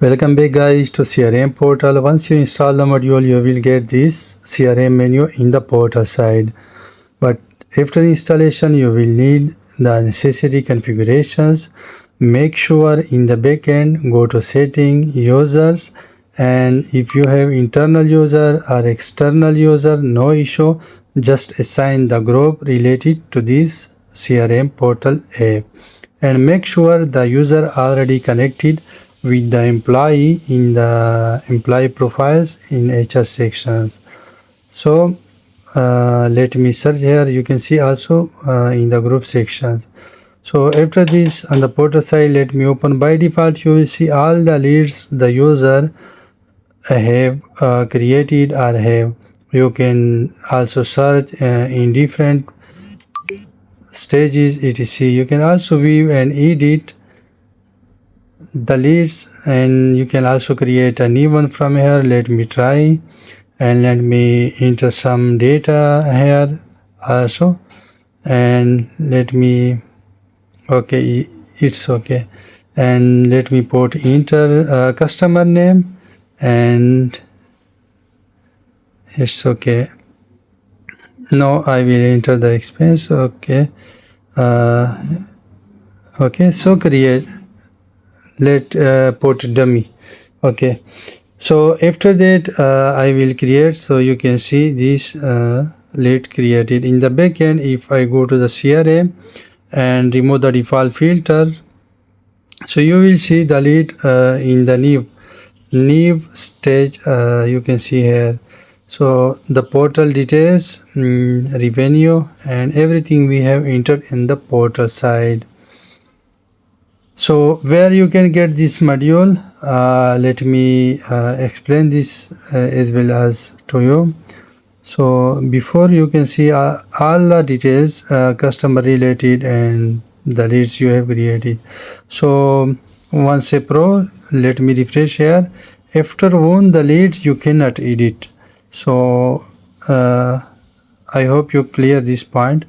Welcome back guys to CRM Portal. Once you install the module, you will get this CRM menu in the portal side. But after installation, you will need the necessary configurations. Make sure in the backend, go to setting, users, and if you have internal user or external user, no issue. Just assign the group related to this CRM Portal app. And make sure the user already connected with the employee in the employee profiles in HR sections. So let me search here. You can see also in the group sections. So after this, on the portal side, let me open. By default, you will see all the leads the user have created or have. You can also search in different stages etc. You can also view and edit the leads, and you can also create a new one from here. Let me try, and let me enter some data here also, and let me okay, it's okay, and let me put enter customer name, and it's okay. No, I will enter the expense. Okay, okay, so create, let put dummy. Okay, so after that I will create. So you can see this lead created in the backend. If I go to the CRM and remove the default filter, so you will see the lead in the new stage. You can see here. So the portal details, revenue, and everything we have entered in the portal side. So where you can get this module, let me explain this as well as to you. So before, you can see all the details customer related and the leads you have created. So once a pro, let me refresh here. After one the lead, you cannot edit. So I hope you clear this point.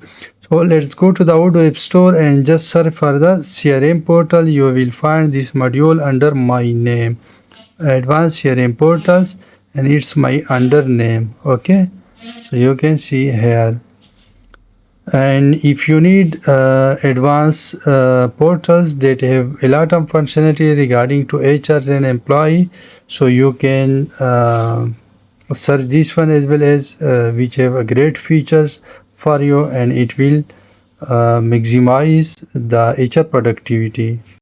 So let's go to the Odoo App Store and just search for the CRM Portal. You will find this module under my name, Advanced CRM Portals, and it's my under name. Okay, so you can see here. And if you need advanced portals that have a lot of functionality regarding to HR and employee, so you can search this one as well as which have a great features for you, and it will maximize the HR productivity.